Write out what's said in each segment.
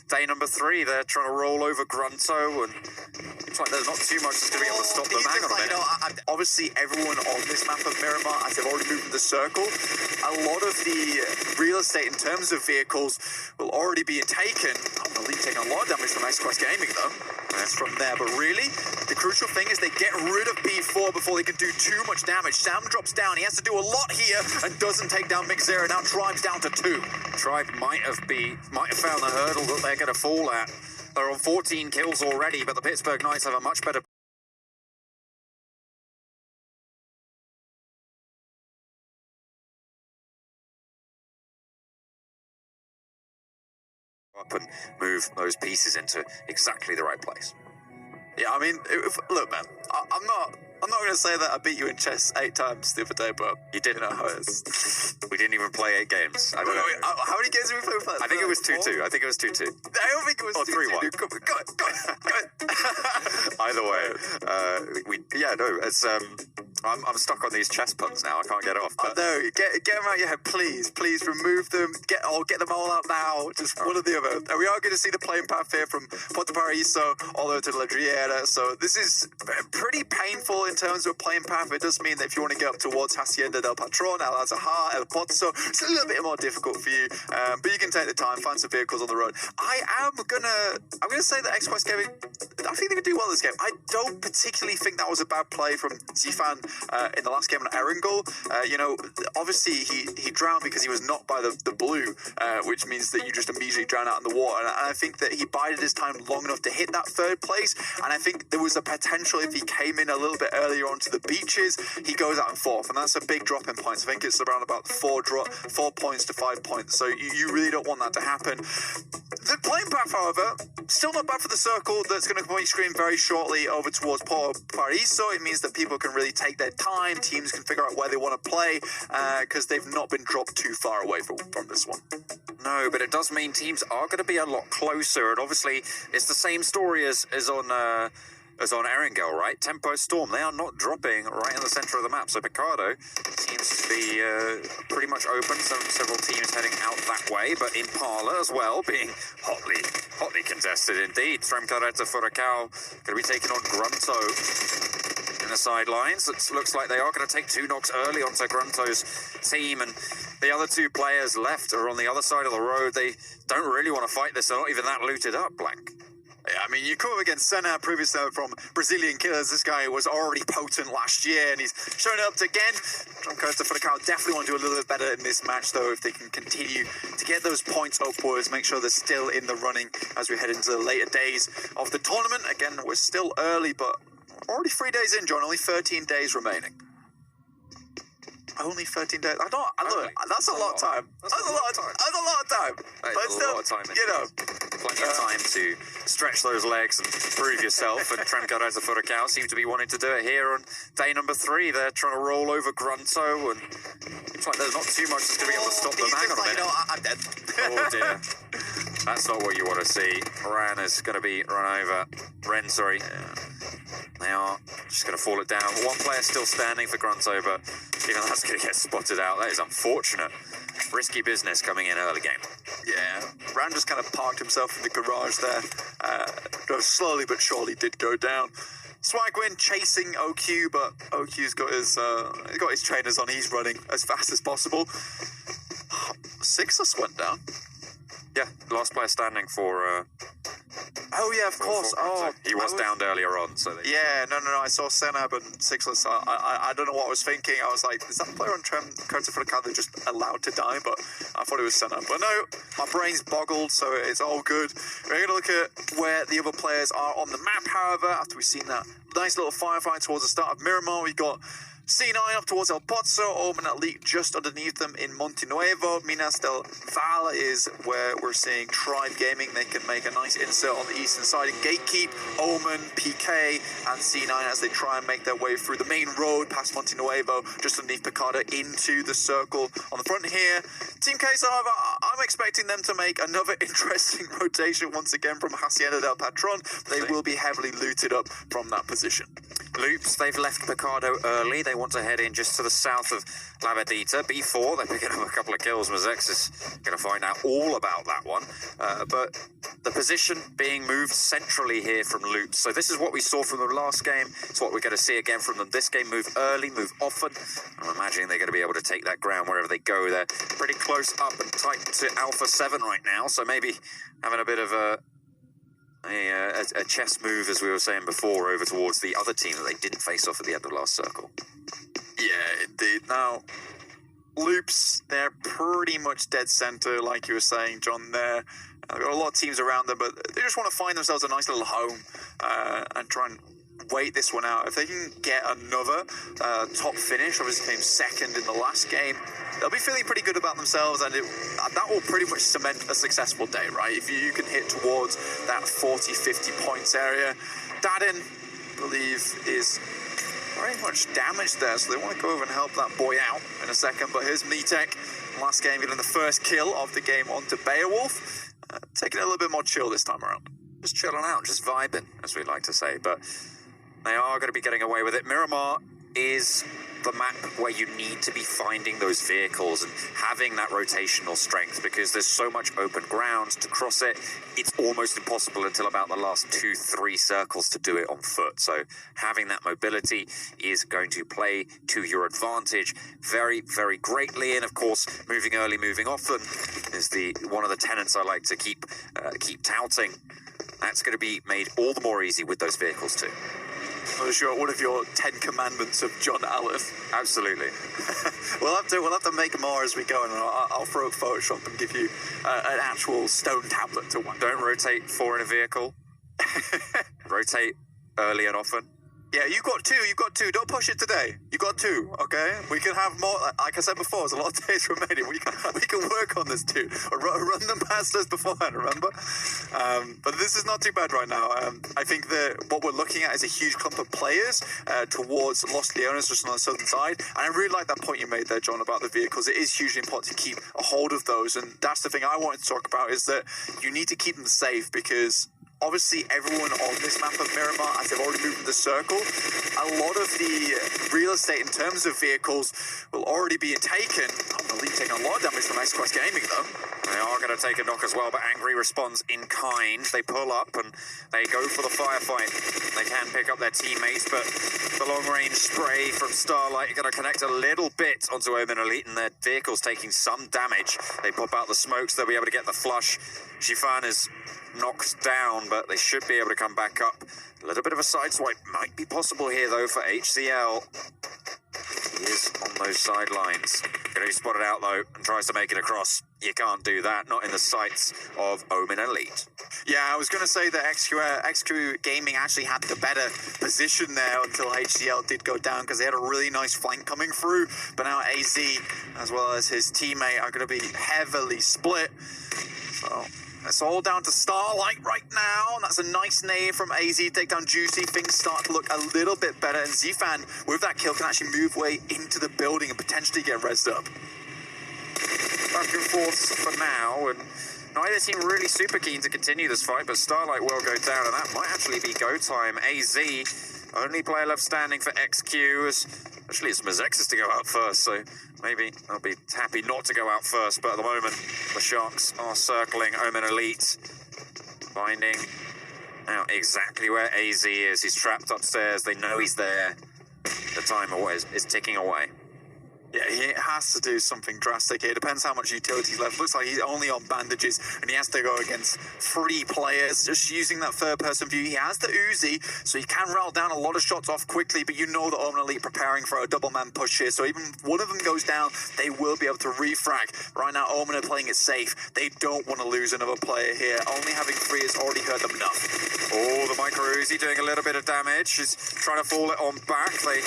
day number 3. They're trying to roll over Grunto, and it's like there's not too much that's going to be able to stop them. Hang on a minute. Obviously, everyone on this map of Miramar, as they've already moved in the circle, a lot of the real estate in terms of vehicles will already be taken. I'm really taking a lot of damage from X-Quest Gaming, though. That's from there, but really, the crucial thing is they get rid of B4 before they can do too much damage. Sam drops down. He has to do a lot here and doesn't take down Mixera. Now Tribe's down to 2. Tribe might have found the hurdle that they're going to fall at. They're on 14 kills already, but the Pittsburgh Knights have a much better up and move those pieces into exactly the right place. Yeah, I mean, look, man, I'm not going to say that I beat you in chess 8 times the other day, but you didn't know how it is. We didn't even play 8 games. I don't know. How many games did we play with that? I think it was 2-2. I think it was 2-2. I don't think it was 2-2. 3-1. Go on. Either way, it's I'm stuck on these chess puns now. I can't get off. But no, get them out of your head, please. Please remove them. Get them all out now. Just one or the other. And we are going to see the playing path here from Porto Paraíso all the way to La Driera. So this is pretty painful in terms of playing path. It does mean that if you want to get up towards Hacienda del Patron, El Azahar, El Pozzo, it's a little bit more difficult for you. But you can take the time, find some vehicles on the road. I'm gonna say that X-Quest Gaming, I think they could do well in this game. I don't particularly think that was a bad play from Zifan in the last game on Erangel. Obviously he drowned because he was knocked by the blue, which means that you just immediately drown out in the water. And I think that he bided his time long enough to hit that 3rd place. And I think there was a potential if he came in a little bit earlier onto the beaches, he goes out in 4th, and that's a big drop in points. I think it's around about 4 points to 5 points. So you really don't want that to happen. The playing path, however, still not bad for the circle. That's going to come on your screen very shortly over towards Porto Paraíso. It means that people can really take their time. Teams can figure out where they want to play because they've not been dropped too far away from this one. No, but it does mean teams are going to be a lot closer, and obviously it's the same story as on Erangel, right? Tempo Storm, they are not dropping right in the center of the map. So Picardo seems to be pretty much open. Several teams heading out that way, but Impala as well, being hotly contested indeed. Tremcareta Furacao going to be taking on Grunto in the sidelines. It looks like they are going to take 2 knocks early onto Grunto's team, and the other 2 players left are on the other side of the road. They don't really want to fight this. They're not even that looted up, Blank. Yeah, I mean, you come up against Senna previously from Brazilian Killers. This guy was already potent last year, and he's showing up again. Tremcareta Furacao definitely want to do a little bit better in this match, though, if they can continue to get those points upwards, make sure they're still in the running as we head into the later days of the tournament. Again, we're still early, but already 3 days in, John. Only 13 days remaining. Only 13 days. That's a lot of time. That's a lot of time. That's a lot of time. But still, a lot of time. Plenty of time to stretch those legs and prove yourself. And Tremcareta Furacao seem to be wanting to do it here on day number 3. They're trying to roll over Grunto, and it's like there's not too much that's going to be able to stop them. Hang on a minute. I'm dead. Oh dear. That's not what you want to see. Ren is going to be run over. Sorry. They are just going to fall it down. 1 player still standing for Grunto, but even that's going to get spotted out. That is unfortunate. Risky business coming in early game. Yeah, Ran just kind of parked himself in the garage there. Slowly but surely did go down. Swagwin chasing OQ, but OQ's got his trainers on. He's running as fast as possible. Sixus went down. Yeah, last player standing for... oh, yeah, of course. He was downed earlier on, so... No, I saw Senab and Sixless. I don't know what I was thinking. I was like, is that player on Tremcareta Furacao just allowed to die? But I thought it was Senab. But no, my brain's boggled, so it's all good. We're going to look at where the other players are on the map, however, after we've seen that nice little firefight towards the start of Miramar. We got C9 up towards El Pozzo, Omen Elite just underneath them in Monte Nuevo. Minas del Val is where we're seeing Tribe Gaming. They can make a nice insert on the eastern side. And Gatekeep, Omen, PK, and C9 as they try and make their way through the main road past Monte Nuevo, just underneath Picardo into the circle on the front here. Team Case, however, I'm expecting them to make another interesting rotation once again from Hacienda del Patron. They will be heavily looted up from that position. Loops, they've left Picado early. They want to head in just to the south of Labadita. B4, they're picking up a couple of kills. Mazex is going to find out all about that one. But the position being moved centrally here from Loops. So this is what we saw from them last game. It's what we're going to see again from them this game. Move early, move often. I'm imagining they're going to be able to take that ground wherever they go. They're pretty close up and tight to Alpha 7 right now. So maybe having a bit of a chess move, as we were saying before, over towards the other team that they didn't face off at the end of last circle. Yeah, indeed. Now, Loops, they're pretty much dead center, like you were saying, John. There, got a lot of teams around them, but they just want to find themselves a nice little home and try and wait this one out. If they can get another top finish, obviously came second in the last game, they'll be feeling pretty good about themselves, and that will pretty much cement a successful day, right? If you can hit towards that 40-50 points area. Dadin, I believe, is very much damaged there, so they want to go over and help that boy out in a second. But here's Mitek, last game getting the first kill of the game onto Beowulf, taking it a little bit more chill this time around. Just chilling out, just vibing, as we like to say, but they are going to be getting away with it. Miramar is the map where you need to be finding those vehicles and having that rotational strength, because there's so much open ground to cross it. It's almost impossible until about the last 2-3 circles to do it on foot. So having that mobility is going to play to your advantage very, very greatly. And of course, moving early, moving often is one of the tenets I like to keep touting. That's going to be made all the more easy with those vehicles too. I'm sure one of your 10 commandments of John Allen. Absolutely. we'll have to make more as we go, and I'll throw up Photoshop and give you an actual stone tablet to one. Don't rotate 4 in a vehicle. Rotate early and often. Yeah, you got 2. Don't push it today. You got 2, okay? We can have more. Like I said before, there's a lot of days remaining. We can work on this too. Run them past us beforehand, remember? But this is not too bad right now. I think that what we're looking at is a huge clump of players towards Los Leones, just on the southern side. And I really like that point you made there, John, about the vehicles. It is hugely important to keep a hold of those. And that's the thing I wanted to talk about, is that you need to keep them safe, because obviously, everyone on this map of Miramar, as they've already moved in the circle, a lot of the real estate in terms of vehicles will already be taken. I'm going to leave taking a lot of damage from X-Quest Gaming, though. They are going to take a knock as well, but Angry responds in kind. They pull up and they go for the firefight. They can pick up their teammates, but the long-range spray from Starlight are going to connect a little bit onto Omen Elite, and their vehicle's taking some damage. They pop out the smokes. They'll be able to get the flush. Shifan is knocked down, but they should be able to come back up. A little bit of a sideswipe might be possible here, though, for HCL. He is on those sidelines. Going to be spotted out, though, and tries to make it across. You can't do that, not in the sights of Omen Elite. Yeah, I was going to say that XQ Gaming actually had the better position there until HCL did go down, because they had a really nice flank coming through. But now AZ, as well as his teammate, are going to be heavily split. So it's all down to Starlight right now, and that's a nice nade from AZ. Take down Juicy. Things start to look a little bit better, and Zfan, with that kill, can actually move way into the building and potentially get rezzed up. Back and forth for now, and neither team really super keen to continue this fight, but Starlight will go down, and that might actually be go time. AZ, only player left standing for XQ, actually it's Mazexis to go out first, so maybe I'll be happy not to go out first, but at the moment, the Sharks are circling Omen Elite, finding out exactly where AZ is. He's trapped upstairs, they know he's there. The timer is ticking away. Yeah, he has to do something drastic here. It depends how much utility he's left. Looks like he's only on bandages, and he has to go against 3 players. Just using that third-person view. He has the Uzi, so he can rattle down a lot of shots off quickly, but you know that Omen Elite preparing for a double-man push here, so even if one of them goes down, they will be able to refrag. Right now, Omen are playing it safe. They don't want to lose another player here. Only having 3 has already hurt them enough. Oh, the micro Uzi doing a little bit of damage. He's trying to fall it on back. They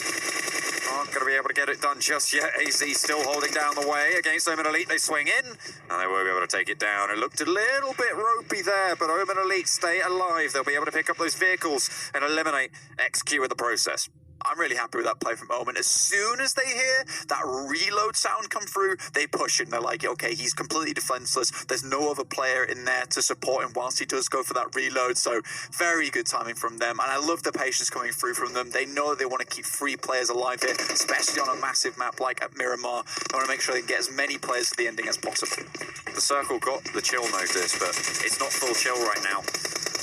aren't going to be able to get it done just yet. AZ still holding down the way against Omen Elite. They swing in, and they will be able to take it down. It looked a little bit ropey there, but Omen Elite stay alive. They'll be able to pick up those vehicles and eliminate XQ in the process. I'm really happy with that play from Omen. As soon as they hear that reload sound come through, they push and they're like, okay, he's completely defenseless. There's no other player in there to support him whilst he does go for that reload. So very good timing from them. And I love the patience coming through from them. They know they want to keep 3 players alive here, especially on a massive map like at Miramar. They want to make sure they can get as many players to the ending as possible. The circle got the chill notice, but it's not full chill right now.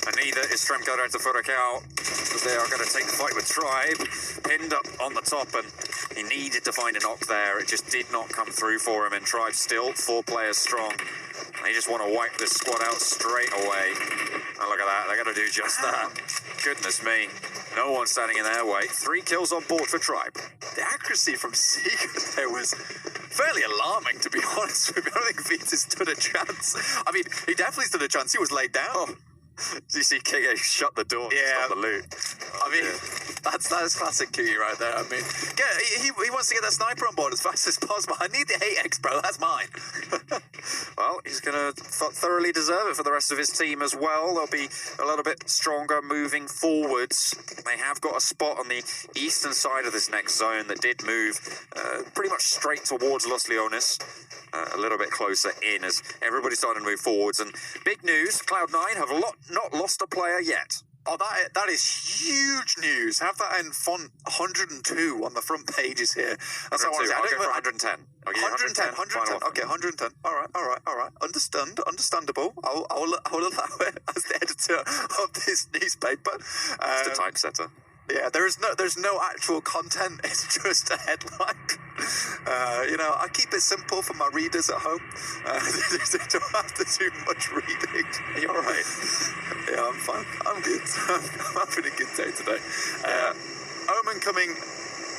And neither is Stremko to Furacao, because they are going to take the fight with Tribe. Pinned up on the top, and he needed to find a knock there. It just did not come through for him, and Tribe still 4 players strong. They just want to wipe this squad out straight away. And look at that, they're going to do just that. Goodness me. No one standing in their way. 3 kills on board for Tribe. The accuracy from Seeger there was fairly alarming, to be honest with you. I don't think Vita stood a chance. I mean, he definitely stood a chance. He was laid down. Oh. You see KA shut the door and stop the loot. I mean, that's classic QE right there. I mean, he wants to get that sniper on board as fast as possible. I need the 8x, bro. That's mine. Well, he's going to thoroughly deserve it for the rest of his team as well. They'll be a little bit stronger moving forwards. They have got a spot on the eastern side of this next zone that did move pretty much straight towards Los Leones. A little bit closer in as everybody's starting to move forwards. And big news, Cloud9 have not lost a player yet. Oh, that is huge news. Have that in font 102 on the front pages here. That's how I want to say. I'll go for 110. I'll give you 110. Okay, 110. All right. Understandable. I'll allow it as the editor of this newspaper. Just a typesetter. Yeah, there's no actual content. It's just a headline. I keep it simple for my readers at home. They don't have to do much reading. Are you all right? Yeah, I'm fine. I'm good. I'm having a good day today. Omen coming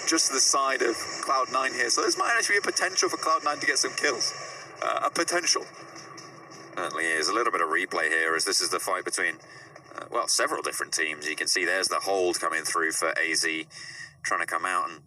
just to the side of Cloud9 here. So this might actually be a potential for Cloud9 to get some kills. A potential. Certainly is. A little bit of replay here as this is the fight between several different teams. You can see there's the hold coming through for AZ, trying to come out, and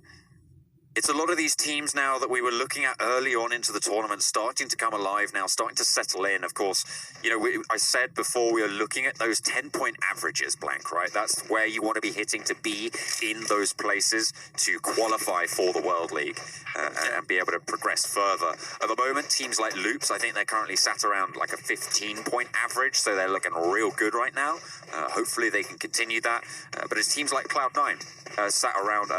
it's a lot of these teams now that we were looking at early on into the tournament starting to come alive now, starting to settle in. Of course, I said before we are looking at those 10-point averages, Blank, right? That's where you want to be hitting to be in those places to qualify for the World League and be able to progress further. At the moment, teams like Loops, I think they're currently sat around like a 15-point average, so they're looking real good right now. Hopefully they can continue that. But it's teams like Cloud9 sat around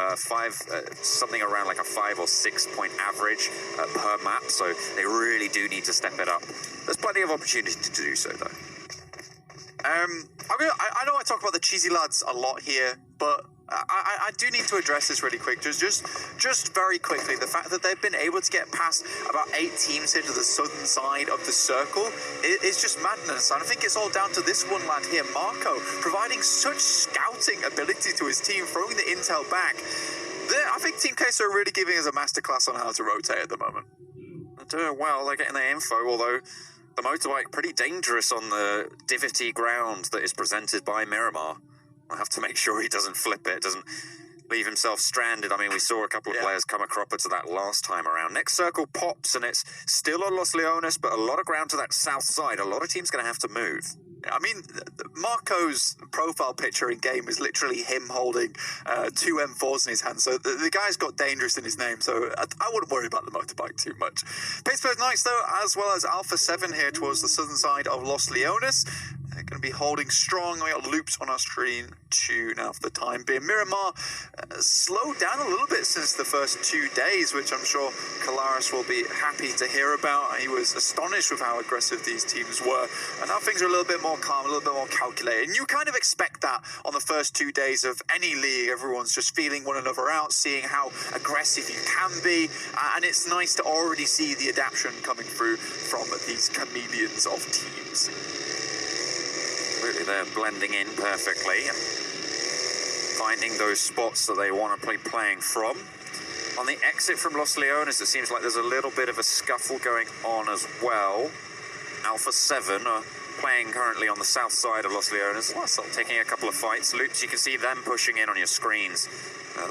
something around like a 5 or 6 point average per map, so they really do need to step it up. There's plenty of opportunity to do so, though. I know I talk about the cheesy lads a lot here, but I do need to address this really quick. Just very quickly, the fact that they've been able to get past about 8 teams here to the southern side of the circle is just madness. And I think it's all down to this one lad here, Marco, providing such scouting ability to his team, throwing the intel back. I think Team Queso are really giving us a masterclass on how to rotate at the moment. They're doing well. They're getting their info, although the motorbike pretty dangerous on the divotty ground that is presented by Miramar. I'll have to make sure he doesn't flip it, doesn't leave himself stranded. I mean, we saw a couple of players come a cropper to that last time around. Next circle pops, and it's still on Los Leones, but a lot of ground to that south side. A lot of teams going to have to move. I mean, Marco's profile picture in game is literally him holding 2 M4s in his hand. So the guy's got dangerous in his name. So I wouldn't worry about the motorbike too much. Pittsburgh Knights, though, as well as Alpha 7 here towards the southern side of Los Leones. They're going to be holding strong. We got Loops on our screen too now for the time being. Miramar slowed down a little bit since the first 2 days, which I'm sure Kalaris will be happy to hear about. He was astonished with how aggressive these teams were. And now things are a little bit more calm, a little bit more calculated. And you kind of expect that on the first 2 days of any league. Everyone's just feeling one another out, seeing how aggressive you can be. And it's nice to already see the adaptation coming through from these chameleons of teams. Absolutely, they're blending in perfectly and finding those spots that they want to be playing from. On the exit from Los Leones, it seems like there's a little bit of a scuffle going on as well. Alpha 7 are playing currently on the south side of Los Leones, taking a couple of fights. Loops, you can see them pushing in on your screens.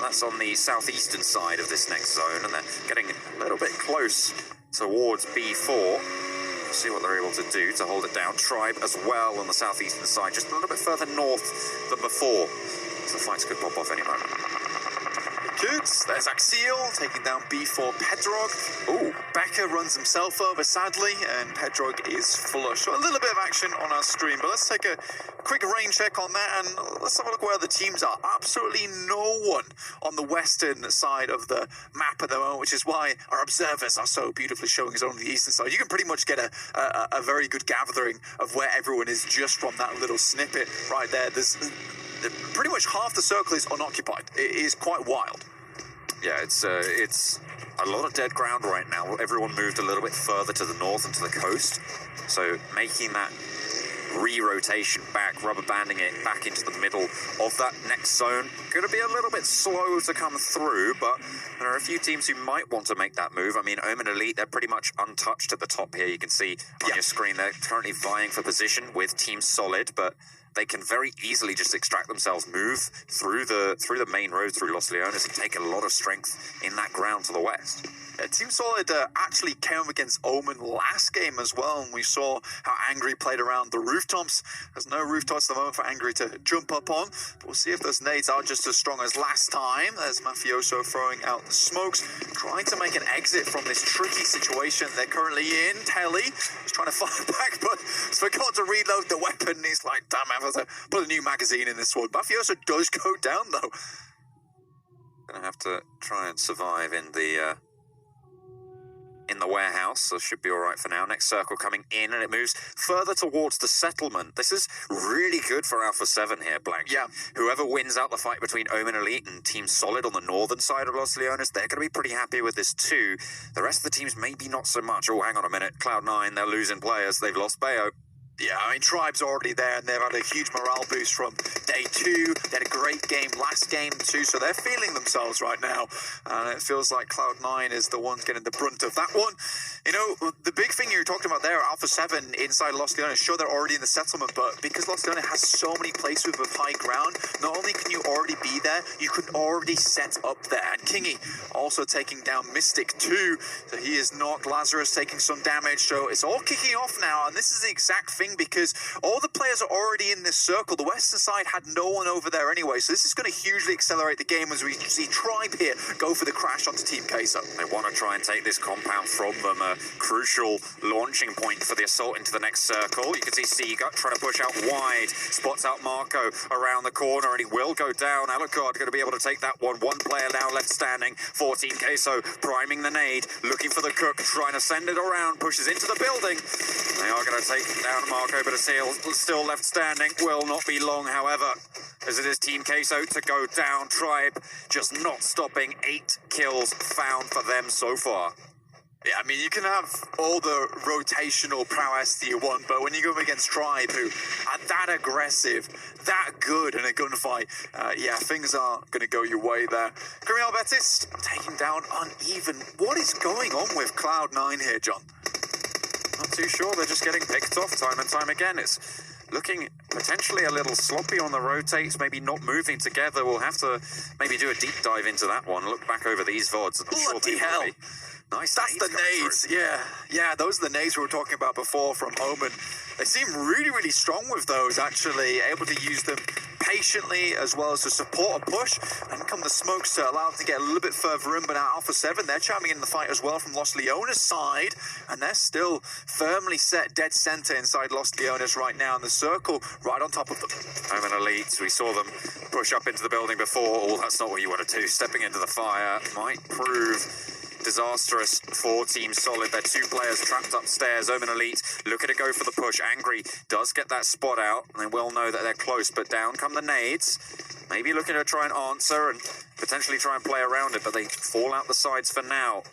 That's on the southeastern side of this next zone, and they're getting a little bit close towards B4. See what they're able to do to hold it down. Tribe as well on the southeastern side, just a little bit further north than before. So the fights could pop off any moment. good. There's Axiel taking down B4 Pedrog. Ooh, Becker runs himself over, sadly, and Pedrog is flush. So a little bit of action on our screen, but let's take a quick rain check on that, and let's have a look where the teams are. Absolutely no one on the western side of the map at the moment, which is why our observers are so beautifully showing us on the eastern side. You can pretty much get a very good gathering of where everyone is just from that little snippet right there. There's pretty much half the circle is unoccupied. It is quite wild. Yeah, it's a lot of dead ground right now. Everyone moved a little bit further to the north and to the coast, so making that re-rotation back, rubber banding it back into the middle of that next zone. Going to be a little bit slow to come through, but there are a few teams who might want to make that move. I mean, Omen Elite, they're pretty much untouched at the top here. You can see on your screen they're currently vying for position with Team Solid, but they can very easily just extract themselves, move through the main road through Los Leones, and take a lot of strength in that ground to the west. Team Solid actually came up against Omen last game as well, and we saw how Angry played around the rooftops. There's no rooftops at the moment for Angry to jump up on, but we'll see if those nades are just as strong as last time. There's Mafioso throwing out the smokes, trying to make an exit from this tricky situation they're currently in. Telly is trying to fire back, but forgot to reload the weapon. He's like, damn, I have to put a new magazine in this one. Mafioso does go down, though. Gonna have to try and survive in the warehouse, so should be all right for now. Next circle coming in, and it moves further towards the settlement. This is really good for Alpha 7 here, Blank. Yeah. Whoever wins out the fight between Omen Elite and Team Solid on the northern side of Los Leones, they're going to be pretty happy with this too. The rest of the teams maybe not so much. Oh, hang on a minute. Cloud9, they're losing players. They've lost Bayo. Yeah, I mean, Tribe's already there, and they've had a huge morale boost from day 2. They had a great game last game, too, so they're feeling themselves right now. And it feels like Cloud9 is the ones getting the brunt of that one. You know, the big thing you're talking about there, Alpha 7 inside Los Leones, sure, they're already in the settlement, but because Los Leones has so many places with high ground, not only can you already be there, you can already set up there. And Kingy also taking down Mystic, too. So he is knocked. Lazarus taking some damage, so it's all kicking off now, and this is the exact thing, because all the players are already in this circle. The western side had no one over there anyway, so this is going to hugely accelerate the game as we see Tribe here go for the crash onto Team Queso. They want to try and take this compound from them, a crucial launching point for the assault into the next circle. You can see Seagut trying to push out wide, spots out Marco around the corner, and he will go down. Alucard going to be able to take that one. One player now left standing. 14 Queso priming the nade, looking for the cook, trying to send it around, pushes into the building. They are going to take down Marco, but still left standing. Will not be long, however, as it is Team Queso to go down. Tribe just not stopping. 8 kills found for them so far. Yeah, I mean, you can have all the rotational prowess that you want, but when you go up against Tribe, who are that aggressive, that good in a gunfight, yeah, things aren't going to go your way there. Criminal Betis taking down Uneven. What is going on with Cloud9 here, John? Not too sure. They're just getting picked off time and time again. It's looking potentially a little sloppy on the rotates, maybe not moving together. We'll have to maybe do a deep dive into that one. Look back over these VODs. Bloody hell. Nice. That's the nades. Yeah, those are the nades we were talking about before from Omen. They seem really, really strong with those, actually, able to use them patiently as well as to support a push, and come the smokes to allow them to get a little bit further in. But now Alpha 7, they're chiming in the fight as well from Los Leones' side, and they're still firmly set dead center inside Los Leones right now in the circle, right on top of them. Omen Elite, we saw them push up into the building before. Oh, that's not what you want to do. Stepping into the fire might prove disastrous for Team Solid. They're 2 players trapped upstairs. Omen Elite looking to go for the push. Angry does get that spot out. They will know that they're close, but down come the nades. Maybe looking to try and answer and potentially try and play around it, but they fall out the sides for now.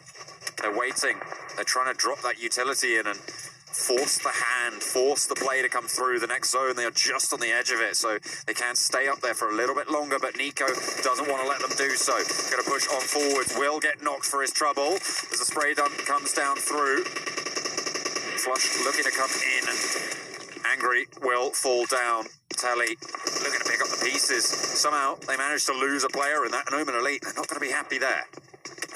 They're waiting. They're trying to drop that utility in and force the hand, force the play to come through the next zone. They are just on the edge of it, so they can stay up there for a little bit longer, but Nico doesn't want to let them do so. Going to push on forwards. Will get knocked for his trouble as the spray dump comes down through. Flush looking to come in, and Angry will fall down. Telly looking to pick up the pieces. Somehow they managed to lose a player in that, and Omen Elite, they're not going to be happy there.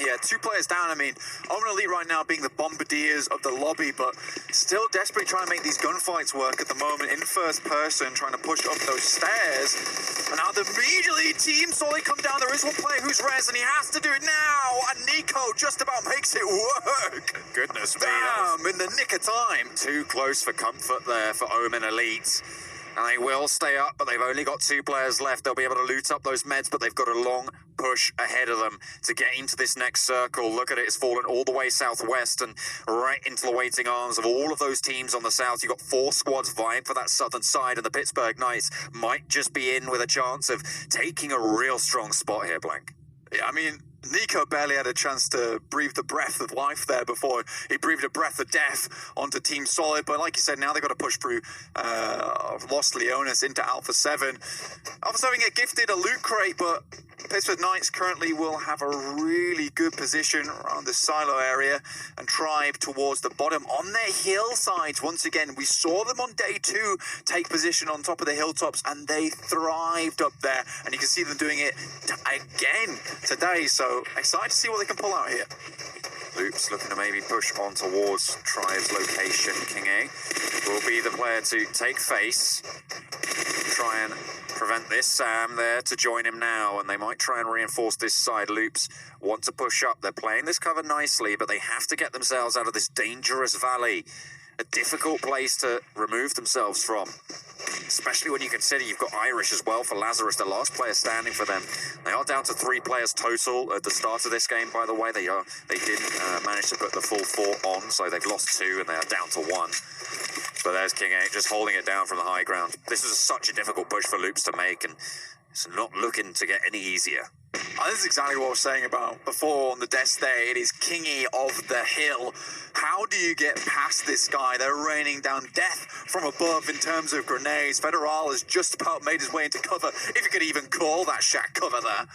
Yeah, 2 players down. I mean, Omen Elite right now being the bombardiers of the lobby, but still desperately trying to make these gunfights work at the moment in first person, trying to push up those stairs. And now immediately Team Solid come down. There is one player who's res, and he has to do it now. And Nico just about makes it work. Goodness me. Damn, in the nick of time. Too close for comfort there for Omen Elite. And they will stay up, but they've only got 2 players left. They'll be able to loot up those meds, but they've got a long push ahead of them to get into this next circle. Look at it, it's fallen all the way southwest and right into the waiting arms of all of those teams on the south. You've got 4 squads vying for that southern side, and the Pittsburgh Knights might just be in with a chance of taking a real strong spot here, Blank. Yeah, I mean, Nico barely had a chance to breathe the breath of life there before he breathed a breath of death onto Team Solid. But like you said, now they've got to push through Los Leones into Alpha 7. Alpha 7 get gifted a loot crate, but Pittsburgh Knights currently will have a really good position around the silo area and Tribe towards the bottom on their hillsides. Once again, we saw them on day 2 take position on top of the hilltops, and they thrived up there. And you can see them doing it again today. So excited to see what they can pull out here. Loops looking to maybe push on towards Tribe's location. King A will be the player to take face. Try and prevent this. Sam there to join him now, and they might try and reinforce this side. Loops want to push up. They're playing this cover nicely, but they have to get themselves out of this dangerous valley. A difficult place to remove themselves from, especially when you consider you've got Irish as well for Lazarus, the last player standing for them. They are down to 3 players total at the start of this game, by the way. They didn't manage to put the full 4 on, so they've lost 2 and they are down to 1. But there's King 8 just holding it down from the high ground. This was such a difficult push for Loops to make, and it's not looking to get any easier. This is exactly what I was saying about before on the desk there. It is Kingy of the Hill. How do you get past this guy? They're raining down death from above in terms of grenades. Federal has just about made his way into cover, if you could even call that shack cover there.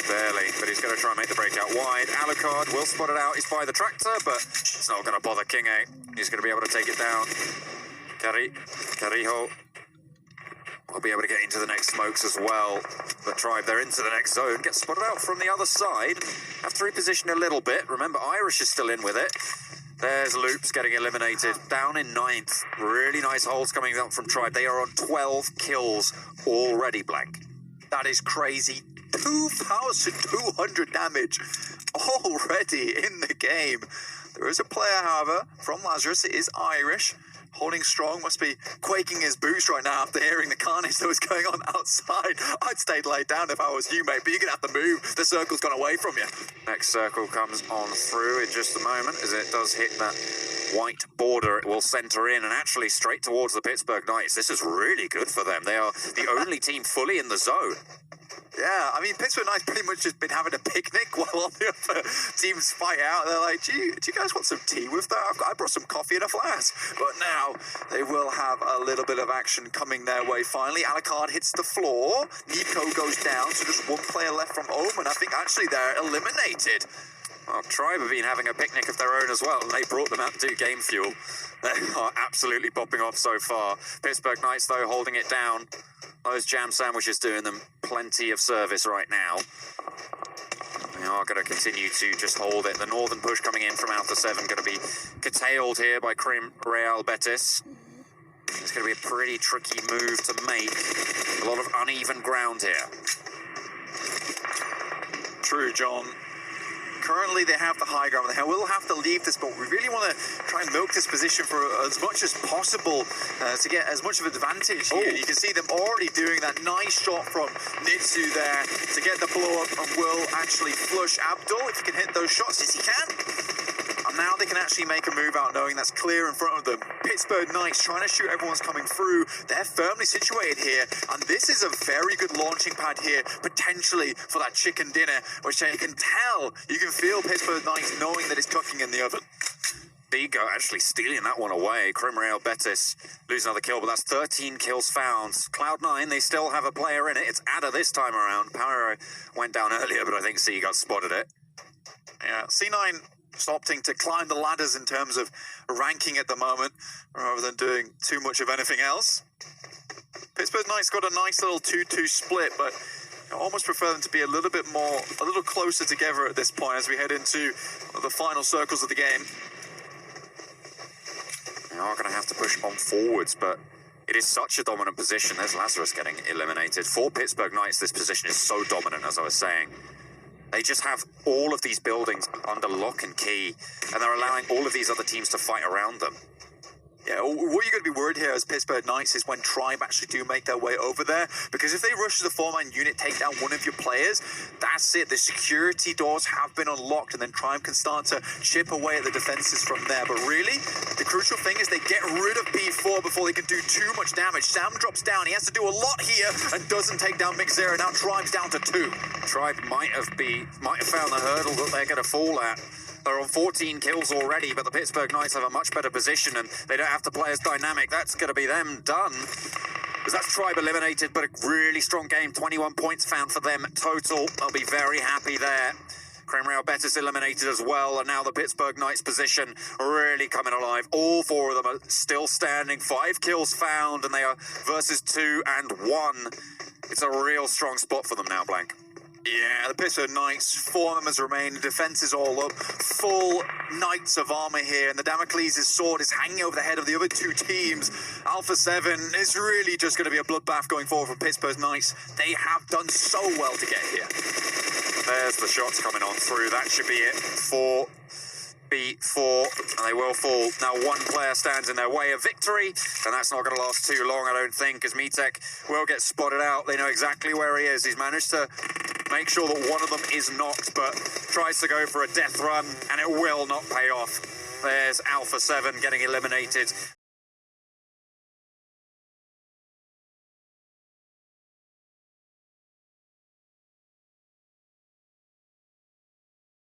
Barely, but he's going to try and make the break out wide. Alucard will spot it out. He's by the tractor, but it's not going to bother King 8. He's going to be able to take it down. Carijo will be able to get into the next smokes as well. The Tribe, they're into the next zone. Gets spotted out from the other side. Have to reposition a little bit. Remember, Irish is still in with it. There's Loops getting eliminated. Down in 9th. Really nice holds coming up from Tribe. They are on 12 kills already, Blank. That is crazy. 2,200 damage already in the game. There is a player, however, from Lazarus. It is Irish. Holding strong, must be quaking his boots right now after hearing the carnage that was going on outside. I'd stayed laid down if I was you, mate, but you're going to have to move. The circle's gone away from you. Next circle comes on through in just a moment as it does hit that white border. It will center in and actually straight towards the Pittsburgh Knights. This is really good for them. They are the only team fully in the zone. Yeah, I mean, Pittsburgh Knights pretty much just been having a picnic while all the other teams fight out. They're like, do you guys want some tea with that? I brought some coffee in a flask. But now they will have a little bit of action coming their way finally. Alucard hits the floor. Nico goes down, so just 1 player left from Omen. I think actually they're eliminated. Well, Tribe have been having a picnic of their own as well, and they brought them out to do game fuel. They are absolutely popping off so far. Pittsburgh Knights, though, holding it down. Those jam sandwiches doing them plenty of service right now. They are going to continue to just hold it. The northern push coming in from Alpha 7 going to be curtailed here by Crim Real Betis. It's going to be a pretty tricky move to make. A lot of uneven ground here. True, John. Currently, they have the high ground. They will have to leave this, but we really want to try and milk this position for as much as possible to get as much of an advantage here. You can see them already doing that nice shot from Nitsu there to get the blow up, and will actually flush Abdul if he can hit those shots. Yes, he can. And now they can actually make a move out knowing that's clear in front of them. Pittsburgh Knights trying to shoot everyone's coming through. They're firmly situated here, and this is a very good launching pad here, potentially for that chicken dinner, which you can tell, you can feel Pittsburgh Knights knowing that it's cooking in the oven. Bigo actually stealing that one away. Crim Real Betis losing another kill, but that's 13 kills found. Cloud9, they still have a player in it. It's Ada this time around. Power went down earlier, but I think C got spotted it. Yeah, C9 opting to climb the ladders in terms of ranking at the moment, rather than doing too much of anything else. Pittsburgh Knights got a nice little 2-2 split, but I almost prefer them to be a little closer together at this point as we head into the final circles of the game. They are going to have to push on forwards, but it is such a dominant position. There's Lazarus getting eliminated. For Pittsburgh Knights, this position is so dominant, as I was saying. They just have all of these buildings under lock and key, and they're allowing all of these other teams to fight around them. Yeah, what you're going to be worried here as Pittsburgh Knights is when Tribe actually do make their way over there, because if they rush to the 4-man unit, take down one of your players, that's it. The security doors have been unlocked, and then Tribe can start to chip away at the defenses from there. But really, the crucial thing is they get rid of B4 before they can do too much damage. Sam drops down. He has to do a lot here and doesn't take down Mixera. Now Tribe's down to 2. Tribe might have found the hurdle that they're going to fall at. They're on 14 kills already, but the Pittsburgh Knights have a much better position, and they don't have to play as dynamic. That's going to be them done. Because that's Tribe eliminated, but a really strong game. 21 points found for them total. They'll be very happy there. Kremreal Betis eliminated as well, and now the Pittsburgh Knights position really coming alive. All 4 of them are still standing. 5 kills found, and they are versus 2 and 1. It's a real strong spot for them now, Blank. Yeah, the Pittsburgh Knights, 4 members remain, the defense is all up, full Knights of armor here, and the Damocles' sword is hanging over the head of the other 2 teams. Alpha 7 is really just going to be a bloodbath going forward for Pittsburgh Knights. They have done so well to get here. There's the shots coming on through. That should be it for B4, and they will fall. Now 1 player stands in their way of victory, and that's not going to last too long, I don't think, as Mitek will get spotted out. They know exactly where he is. He's managed to make sure that one of them is knocked, but tries to go for a death run, and it will not pay off. There's Alpha 7 getting eliminated.